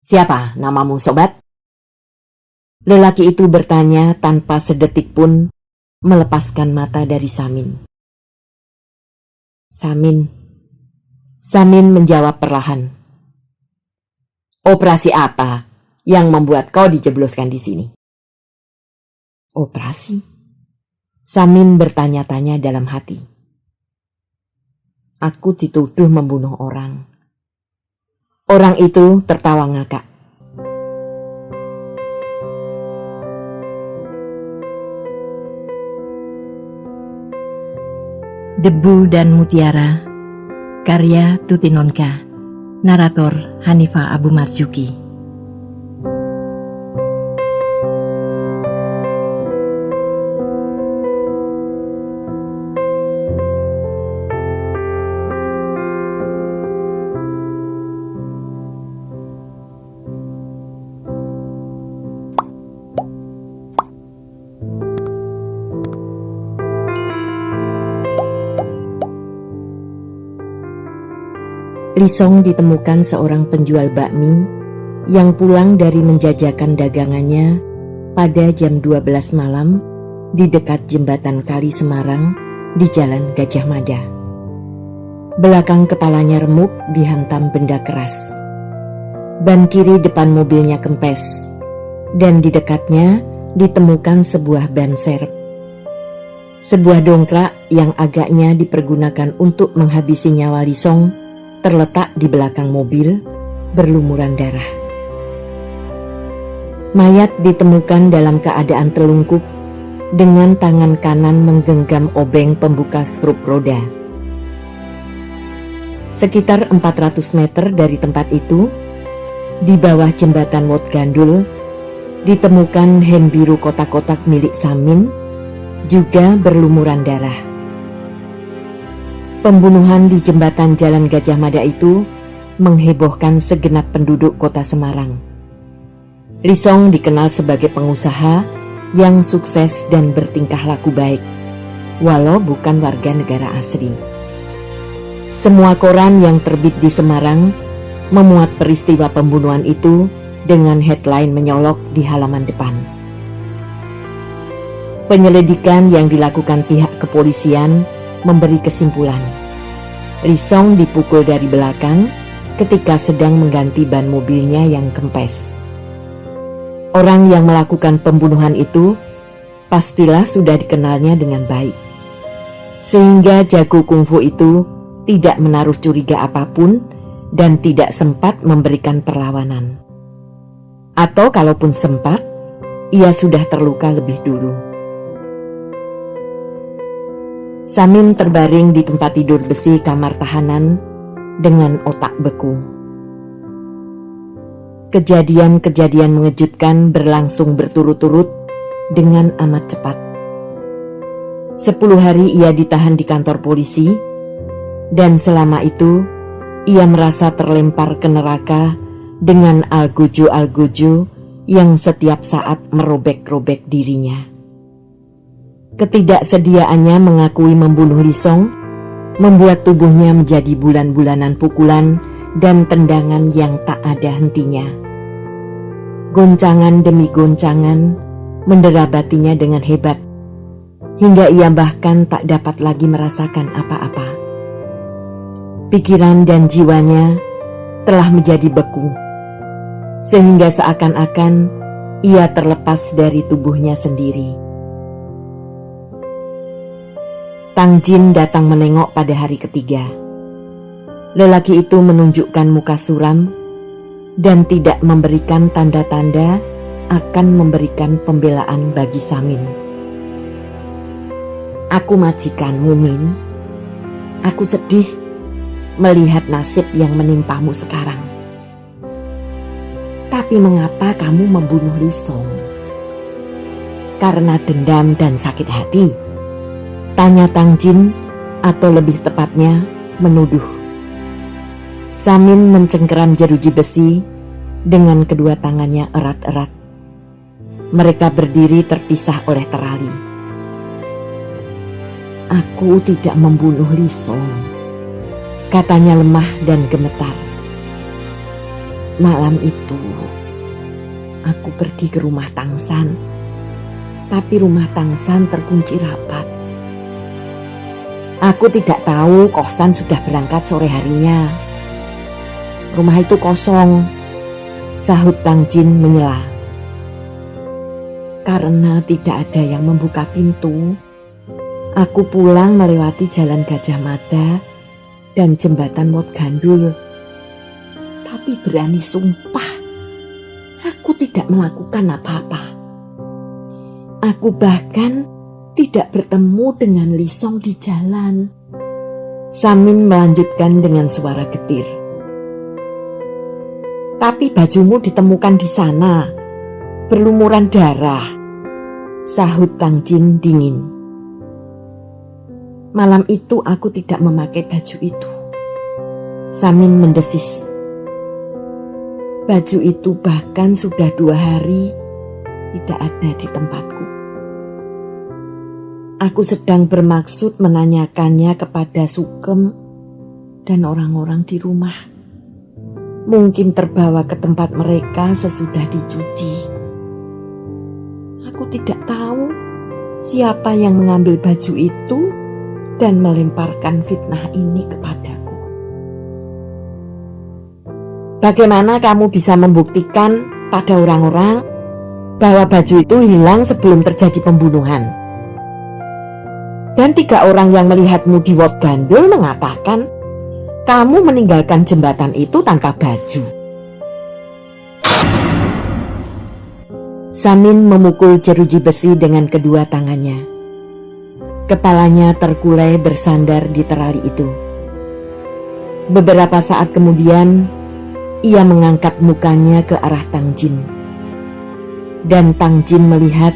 "Siapa namamu, sobat?" Lelaki itu bertanya tanpa sedetik pun melepaskan mata dari Samin. Samin menjawab perlahan. "Operasi apa yang membuat kau dijebloskan di sini?" "Operasi?" Samin bertanya-tanya dalam hati. "Aku dituduh membunuh orang." Orang itu tertawa ngakak. Debu dan Mutiara, karya Tuti Nonka, narator Hanifah Abu Marzuki. Lisong ditemukan seorang penjual bakmi yang pulang dari menjajakan dagangannya pada jam 12 malam di dekat jembatan Kali Semarang di Jalan Gajah Mada. Belakang kepalanya remuk dihantam benda keras. Ban kiri depan mobilnya kempes dan di dekatnya ditemukan sebuah ban serep. Sebuah dongkrak yang agaknya dipergunakan untuk menghabisi nyawa Lisong terletak di belakang mobil, berlumuran darah. Mayat ditemukan dalam keadaan telungkup dengan tangan kanan menggenggam obeng pembuka skrup roda. Sekitar 400 meter dari tempat itu, di bawah jembatan Wot Gandul, ditemukan hem biru kotak-kotak milik Samin, juga berlumuran darah. Pembunuhan di jembatan Jalan Gajah Mada itu menghebohkan segenap penduduk kota Semarang. Lisong dikenal sebagai pengusaha yang sukses dan bertingkah laku baik, walau bukan warga negara asli. Semua koran yang terbit di Semarang memuat peristiwa pembunuhan itu dengan headline menyolok di halaman depan. Penyelidikan yang dilakukan pihak kepolisian memberi kesimpulan. Lisong dipukul dari belakang ketika sedang mengganti ban mobilnya yang kempes. Orang yang melakukan pembunuhan itu pastilah sudah dikenalnya dengan baik, sehingga jago kungfu itu tidak menaruh curiga apapun dan tidak sempat memberikan perlawanan. Atau kalaupun sempat, ia sudah terluka lebih dulu. Samin terbaring di tempat tidur besi kamar tahanan dengan otak beku. Kejadian-kejadian mengejutkan berlangsung berturut-turut dengan amat cepat. 10 hari ia ditahan di kantor polisi, dan selama itu ia merasa terlempar ke neraka dengan algojo-algojo yang setiap saat merobek-robek dirinya. Ketidaksediaannya mengakui membunuh Lisong membuat tubuhnya menjadi bulan-bulanan pukulan dan tendangan yang tak ada hentinya. Goncangan demi goncangan mendera batinnya dengan hebat, hingga ia bahkan tak dapat lagi merasakan apa-apa. Pikiran dan jiwanya telah menjadi beku, sehingga seakan-akan ia terlepas dari tubuhnya sendiri. Tang Jin datang menengok pada hari ketiga. Lelaki itu menunjukkan muka suram dan tidak memberikan tanda-tanda akan memberikan pembelaan bagi Samin. "Aku majikanmu, Min. Aku sedih melihat nasib yang menimpamu sekarang. Tapi mengapa kamu membunuh Lisong? Karena dendam dan sakit hati?" tanya Tang Jin, atau lebih tepatnya menuduh. Samin mencengkeram jeruji besi dengan kedua tangannya erat-erat. Mereka berdiri terpisah oleh terali. "Aku tidak membunuh Lisong," katanya lemah dan gemetar. Malam itu, aku pergi ke rumah Tangsan, tapi rumah Tangsan terkunci rapat. Aku tidak tahu Kosan sudah berangkat sore harinya. Rumah itu kosong, sahut Tang Jin menyela. Karena tidak ada yang membuka pintu, aku pulang melewati Jalan Gajah Mada dan Jembatan Wat Gandul. Tapi berani sumpah, aku tidak melakukan apa-apa. Aku bahkan tidak bertemu dengan Lisong di jalan. Samin melanjutkan dengan suara getir. Tapi bajumu ditemukan di sana, berlumuran darah, sahut Tang Jin dingin. Malam itu aku tidak memakai baju itu. Samin mendesis. Baju itu bahkan sudah 2 hari tidak ada di tempatku. Aku sedang bermaksud menanyakannya kepada Sugeng dan orang-orang di rumah. Mungkin terbawa ke tempat mereka sesudah dicuci. Aku tidak tahu siapa yang mengambil baju itu dan melemparkan fitnah ini kepadaku. Bagaimana kamu bisa membuktikan pada orang-orang bahwa baju itu hilang sebelum terjadi pembunuhan? Dan 3 orang yang melihatmu di Wat Gandul mengatakan kamu meninggalkan jembatan itu tanpa baju. Samin memukul jeruji besi dengan kedua tangannya. Kepalanya terkulai bersandar di terali itu. Beberapa saat kemudian, ia mengangkat mukanya ke arah Tang Jin. Dan Tang Jin melihat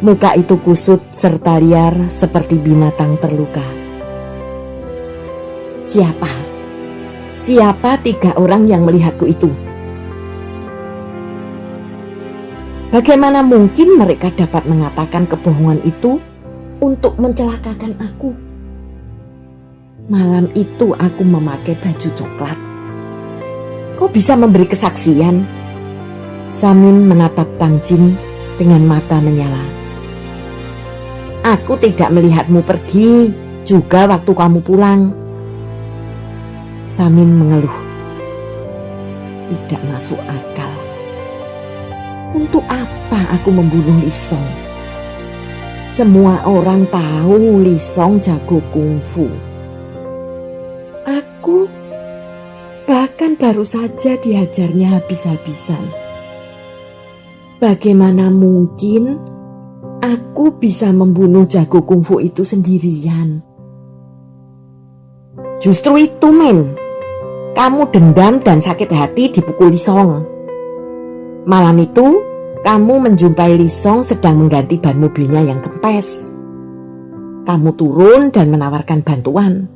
muka itu kusut serta liar seperti binatang terluka. Siapa? Siapa 3 orang yang melihatku itu? Bagaimana mungkin mereka dapat mengatakan kebohongan itu untuk mencelakakan aku? Malam itu aku memakai baju coklat. Kau bisa memberi kesaksian? Samin menatap Tang Jin dengan mata menyala. Aku tidak melihatmu pergi, juga waktu kamu pulang. Samin mengeluh. Tidak masuk akal. Untuk apa aku membunuh Lisong? Semua orang tahu Lisong jago kungfu. Aku bahkan baru saja dihajarnya habis-habisan. Bagaimana mungkin aku bisa membunuh jago kungfu itu sendirian? Justru itu, Men. Kamu dendam dan sakit hati dipukul Lisong. Malam itu, kamu menjumpai Lisong sedang mengganti ban mobilnya yang kempes. Kamu turun dan menawarkan bantuan.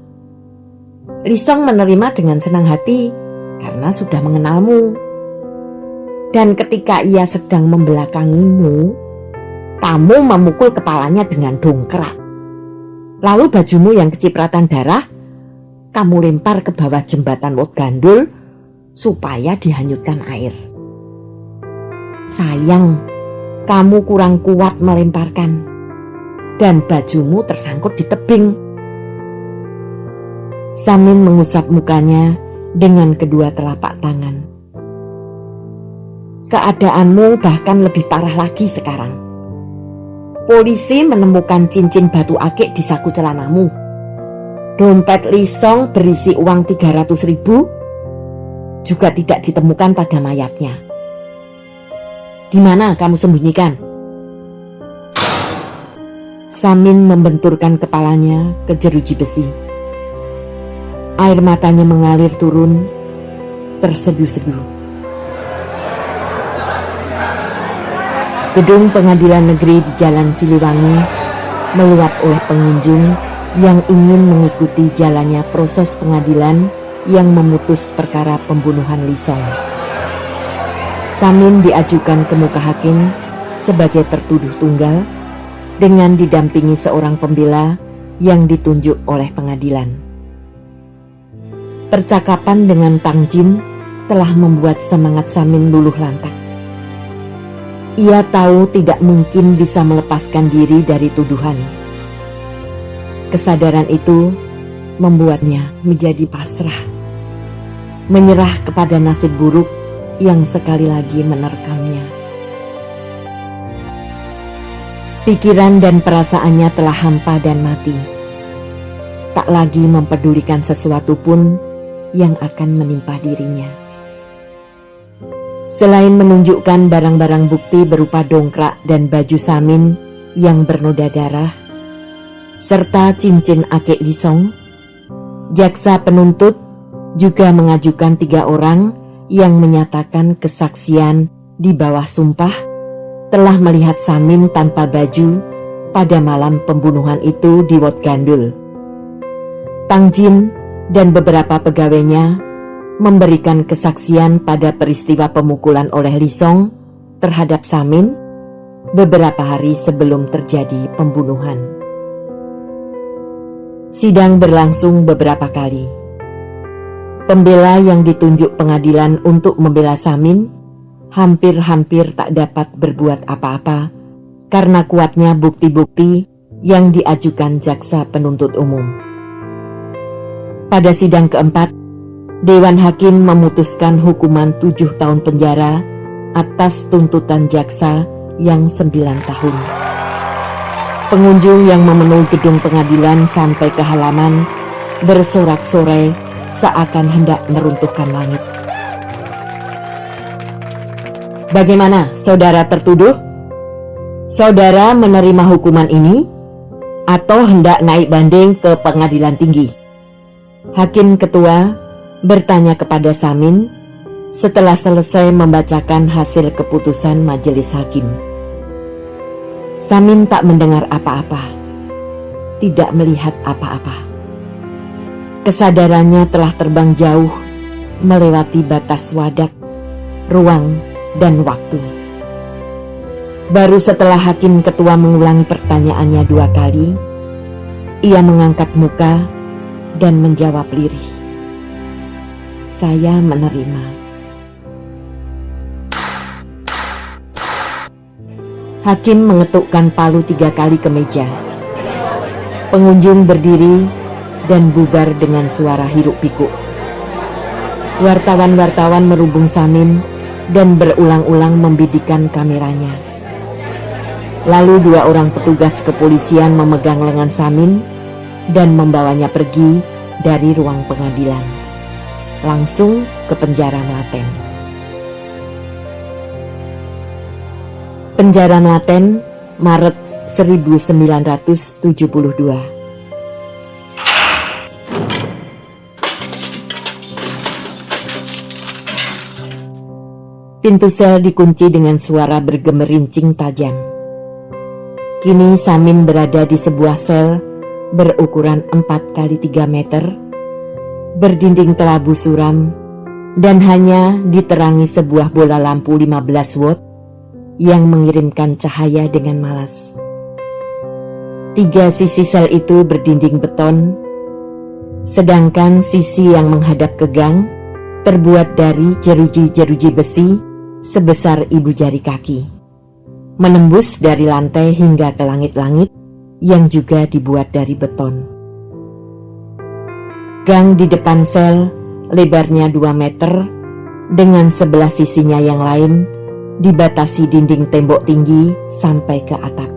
Lisong menerima dengan senang hati karena sudah mengenalmu. Dan ketika ia sedang membelakangimu, kamu memukul kepalanya dengan dongkrak. Lalu bajumu yang kecipratan darah, kamu lempar ke bawah jembatan Wat Gandul supaya dihanyutkan air. Sayang, kamu kurang kuat melemparkan, dan bajumu tersangkut di tebing. Samin mengusap mukanya dengan kedua telapak tangan. Keadaanmu bahkan lebih parah lagi sekarang. Polisi menemukan cincin batu akik di saku celanamu. Dompet Lisong berisi uang 300.000 juga tidak ditemukan pada mayatnya. Di mana kamu sembunyikan? Samin membenturkan kepalanya ke jeruji besi. Air matanya mengalir turun, terseduh-seduh. Gedung pengadilan negeri di Jalan Siliwangi meluap oleh pengunjung yang ingin mengikuti jalannya proses pengadilan yang memutus perkara pembunuhan Lisong. Samin diajukan ke muka hakim sebagai tertuduh tunggal dengan didampingi seorang pembela yang ditunjuk oleh pengadilan. Percakapan dengan Tang Jin telah membuat semangat Samin luluh lantak. Ia tahu tidak mungkin bisa melepaskan diri dari tuduhan. Kesadaran itu membuatnya menjadi pasrah, menyerah kepada nasib buruk yang sekali lagi menerkamnya. Pikiran dan perasaannya telah hampa dan mati, tak lagi mempedulikan sesuatu pun yang akan menimpa dirinya. Selain menunjukkan barang-barang bukti berupa dongkrak dan baju Samin yang bernoda darah, serta cincin akik Lisong, jaksa penuntut juga mengajukan 3 orang yang menyatakan kesaksian di bawah sumpah telah melihat Samin tanpa baju pada malam pembunuhan itu di Wat Gandul. Tang Jin dan beberapa pegawainya memberikan kesaksian pada peristiwa pemukulan oleh Lisong terhadap Samin beberapa hari sebelum terjadi pembunuhan. Sidang berlangsung beberapa kali. Pembela yang ditunjuk pengadilan untuk membela Samin hampir-hampir tak dapat berbuat apa-apa karena kuatnya bukti-bukti yang diajukan jaksa penuntut umum. Pada sidang keempat, Dewan Hakim memutuskan hukuman 7 tahun penjara atas tuntutan jaksa yang 9 tahun. Pengunjung yang memenuhi gedung pengadilan sampai ke halaman bersorak-sorai seakan hendak meruntuhkan langit. Bagaimana, saudara tertuduh? Saudara menerima hukuman ini atau hendak naik banding ke pengadilan tinggi? Hakim ketua bertanya kepada Samin setelah selesai membacakan hasil keputusan majelis hakim. Samin tak mendengar apa-apa, tidak melihat apa-apa. Kesadarannya telah terbang jauh, melewati batas wadak, ruang, dan waktu. Baru setelah hakim ketua mengulangi pertanyaannya 2 kali, ia mengangkat muka dan menjawab lirih. Saya menerima. Hakim mengetukkan palu 3 kali ke meja. Pengunjung berdiri dan bubar dengan suara hiruk pikuk. Wartawan-wartawan merubung Samin dan berulang-ulang membidikkan kameranya. Lalu 2 orang petugas kepolisian memegang lengan Samin dan membawanya pergi dari ruang pengadilan, langsung ke penjara Melaten. Penjara Melaten, Maret 1972. Pintu sel dikunci dengan suara bergemerincing tajam. Kini Samin berada di sebuah sel berukuran 4 kali 3 meter, berdinding kelabu suram, dan hanya diterangi sebuah bola lampu 15 watt yang mengirimkan cahaya dengan malas. 3 sisi sel itu berdinding beton, sedangkan sisi yang menghadap ke gang terbuat dari jeruji-jeruji besi sebesar ibu jari kaki, menembus dari lantai hingga ke langit-langit yang juga dibuat dari beton. Gang di depan sel lebarnya 2 meter, dengan sebelah sisinya yang lain dibatasi dinding tembok tinggi sampai ke atap.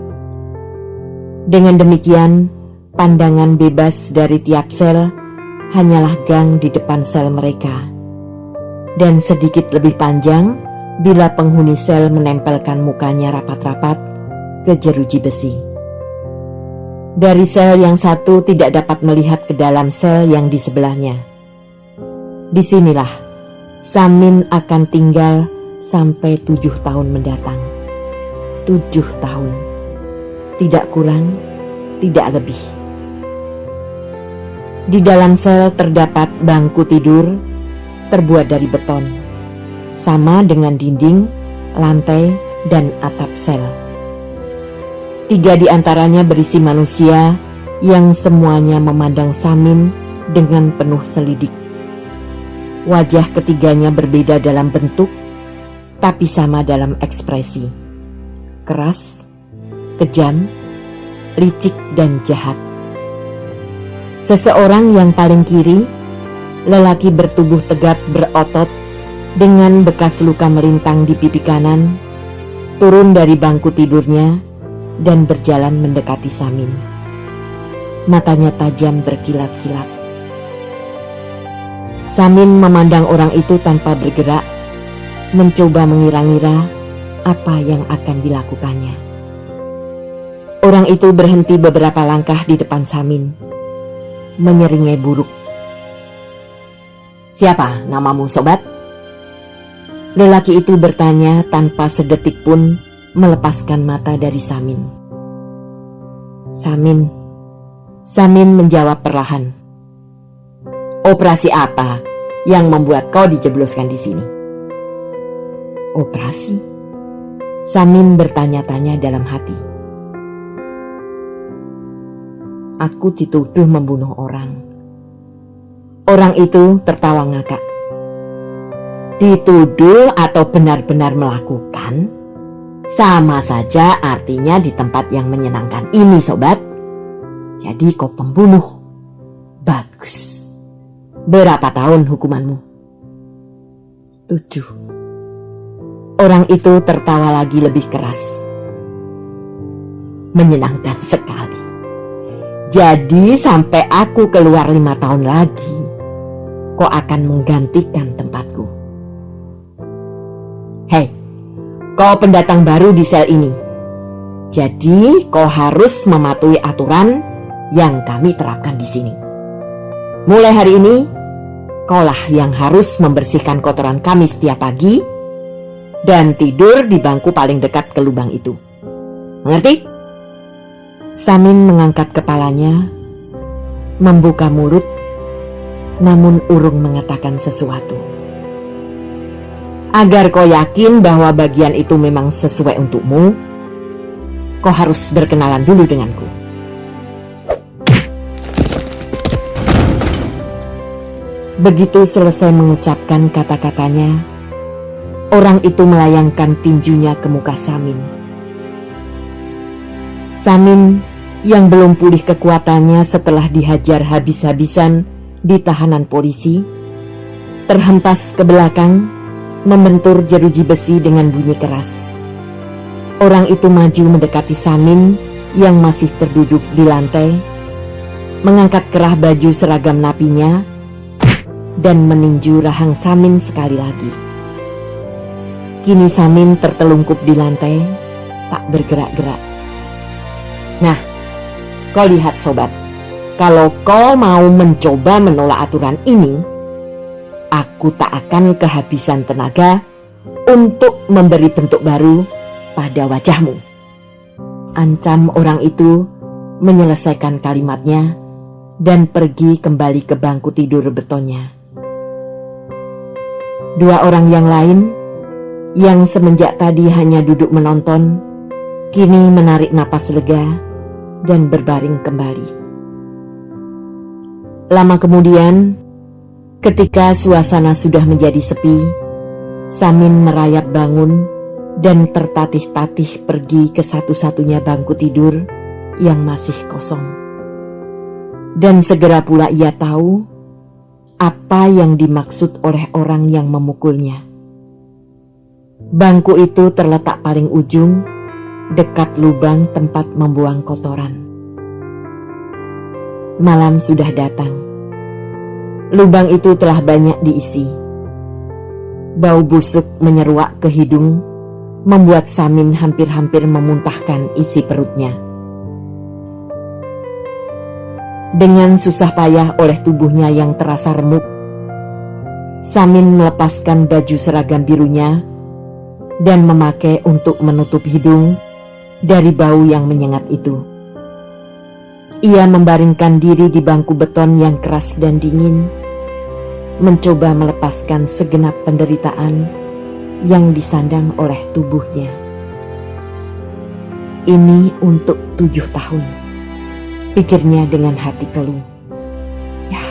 Dengan demikian, pandangan bebas dari tiap sel hanyalah gang di depan sel mereka, dan sedikit lebih panjang bila penghuni sel menempelkan mukanya rapat-rapat ke jeruji besi. Dari sel yang satu tidak dapat melihat ke dalam sel yang di sebelahnya. Disinilah Samin akan tinggal sampai 7 tahun mendatang. 7 tahun. Tidak kurang, tidak lebih. Di dalam sel terdapat bangku tidur terbuat dari beton, sama dengan dinding, lantai, dan atap sel. 3 di antaranya berisi manusia yang semuanya memandang Samin dengan penuh selidik. Wajah ketiganya berbeda dalam bentuk, tapi sama dalam ekspresi. Keras, kejam, licik dan jahat. Seseorang yang paling kiri, lelaki bertubuh tegap berotot dengan bekas luka melintang di pipi kanan, turun dari bangku tidurnya dan berjalan mendekati Samin. Matanya tajam berkilat-kilat. Samin memandang orang itu tanpa bergerak, mencoba mengira-ngira apa yang akan dilakukannya. Orang itu berhenti beberapa langkah di depan Samin, menyeringai buruk. "Siapa namamu, sobat?" Lelaki itu bertanya tanpa sedetik pun melepaskan mata dari Samin. Samin menjawab perlahan. "Operasi apa yang membuat kau dijebloskan di sini?" "Operasi?" Samin bertanya-tanya dalam hati. "Aku dituduh membunuh orang." Orang itu tertawa ngakak. "Dituduh atau benar-benar melakukan, sama saja artinya di tempat yang menyenangkan ini, sobat. Jadi kau pembunuh. Bagus. Berapa tahun hukumanmu?" 7. Orang itu tertawa lagi lebih keras. "Menyenangkan sekali. Jadi sampai aku keluar 5 tahun lagi, kau akan menggantikan tempatku. Hei, kau pendatang baru di sel ini. Jadi kau harus mematuhi aturan yang kami terapkan di sini. Mulai hari ini, kaulah yang harus membersihkan kotoran kami setiap pagi dan tidur di bangku paling dekat ke lubang itu. Mengerti?" Samin mengangkat kepalanya, membuka mulut, namun urung mengatakan sesuatu. "Agar kau yakin bahwa bagian itu memang sesuai untukmu, kau harus berkenalan dulu denganku." Begitu selesai mengucapkan kata-katanya, orang itu melayangkan tinjunya ke muka Samin. Samin yang belum pulih kekuatannya setelah dihajar habis-habisan di tahanan polisi, terhempas ke belakang, membentur jeruji besi dengan bunyi keras. Orang itu maju mendekati Samin yang masih terduduk di lantai, mengangkat kerah baju seragam napinya, dan meninju rahang Samin sekali lagi. Kini Samin tertelungkup di lantai, tak bergerak-gerak. "Nah, kau lihat sobat, kalau kau mau mencoba menolak aturan ini, aku tak akan kehabisan tenaga untuk memberi bentuk baru pada wajahmu." Ancam orang itu menyelesaikan kalimatnya dan pergi kembali ke bangku tidur betonnya. Dua orang yang lain, yang semenjak tadi hanya duduk menonton, kini menarik napas lega dan berbaring kembali. Lama kemudian, ketika suasana sudah menjadi sepi, Samin merayap bangun dan tertatih-tatih pergi ke satu-satunya bangku tidur yang masih kosong. Dan segera pula ia tahu apa yang dimaksud oleh orang yang memukulnya. Bangku itu terletak paling ujung, dekat lubang tempat membuang kotoran. Malam sudah datang. Lubang itu telah banyak diisi. Bau busuk menyeruak ke hidung, membuat Samin hampir-hampir memuntahkan isi perutnya. Dengan susah payah oleh tubuhnya yang terasa remuk, Samin melepaskan baju seragam birunya dan memakai untuk menutup hidung dari bau yang menyengat itu. Ia membaringkan diri di bangku beton yang keras dan dingin, mencoba melepaskan segenap penderitaan yang disandang oleh tubuhnya. Ini untuk 7 tahun, pikirnya dengan hati keluh. Ya,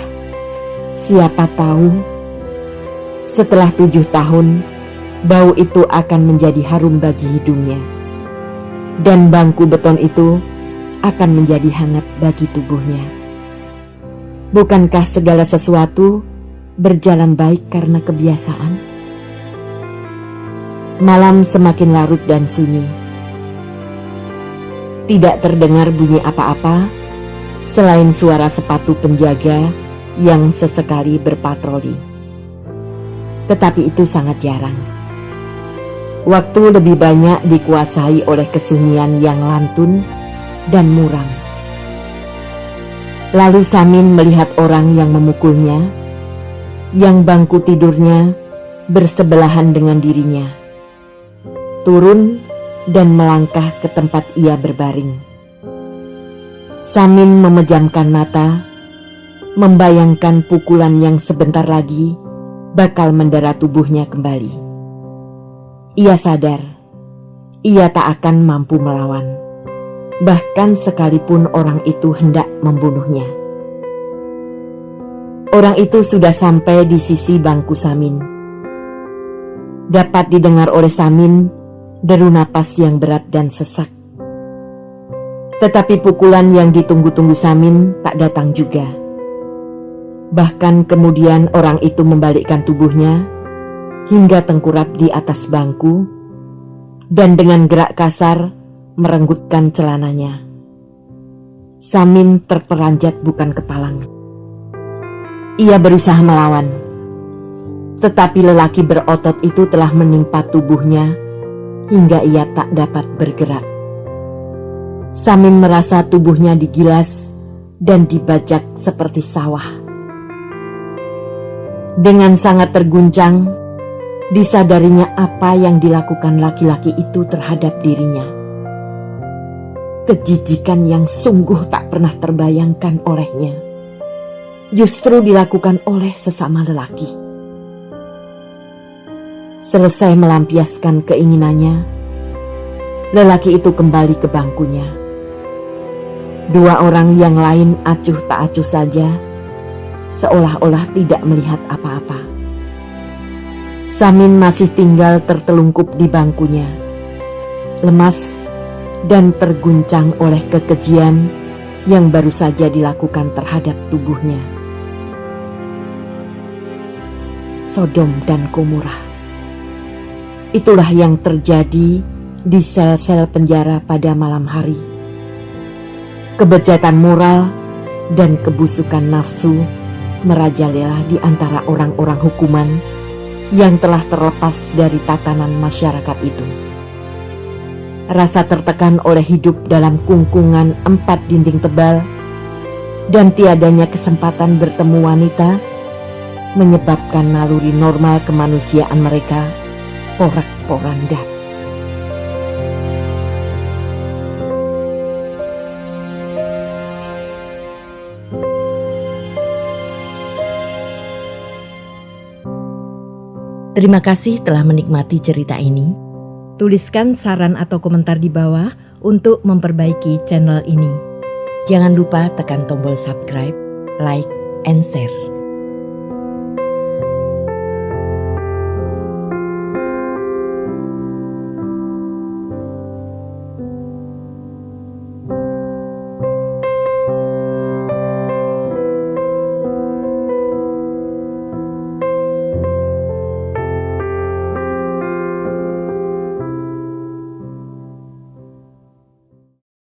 siapa tahu Setelah 7 tahun, bau itu akan menjadi harum bagi hidungnya. Dan bangku beton itu akan menjadi hangat bagi tubuhnya. Bukankah segala sesuatu berjalan baik karena kebiasaan? Malam semakin larut dan sunyi. Tidak terdengar bunyi apa-apa selain suara sepatu penjaga yang sesekali berpatroli. Tetapi itu sangat jarang. Waktu lebih banyak dikuasai oleh kesunyian yang lantun dan muram. Lalu Samin melihat orang yang memukulnya, yang bangku tidurnya bersebelahan dengan dirinya, turun dan melangkah ke tempat ia berbaring. Samin memejamkan mata, membayangkan pukulan yang sebentar lagi bakal mendera tubuhnya kembali. Ia sadar, ia tak akan mampu melawan, bahkan sekalipun orang itu hendak membunuhnya. Orang itu sudah sampai di sisi bangku Samin. Dapat didengar oleh Samin deru napas yang berat dan sesak. Tetapi pukulan yang ditunggu-tunggu Samin tak datang juga. Bahkan kemudian orang itu membalikkan tubuhnya hingga tengkurap di atas bangku dan dengan gerak kasar merenggutkan celananya. Samin terperanjat bukan kepalang. Ia berusaha melawan, tetapi lelaki berotot itu telah menimpa tubuhnya hingga ia tak dapat bergerak. Samin merasa tubuhnya digilas dan dibajak seperti sawah. Dengan sangat terguncang, disadarinya apa yang dilakukan laki-laki itu terhadap dirinya. Kejijikan yang sungguh tak pernah terbayangkan olehnya, justru dilakukan oleh sesama lelaki. Selesai melampiaskan keinginannya, lelaki itu kembali ke bangkunya. Dua orang yang lain acuh tak acuh saja, seolah-olah tidak melihat apa-apa. Samin masih tinggal tertelungkup di bangkunya, lemas dan terguncang oleh kekejian yang baru saja dilakukan terhadap tubuhnya. Sodom dan Gomora. Itulah yang terjadi di sel-sel penjara pada malam hari. Kebejatan moral dan kebusukan nafsu merajalela di antara orang-orang hukuman yang telah terlepas dari tatanan masyarakat itu. Rasa tertekan oleh hidup dalam kungkungan 4 dinding tebal dan tiadanya kesempatan bertemu wanita menyebabkan naluri normal kemanusiaan mereka porak-poranda. Terima kasih telah menikmati cerita ini. Tuliskan saran atau komentar di bawah untuk memperbaiki channel ini. Jangan lupa tekan tombol subscribe, like, and share.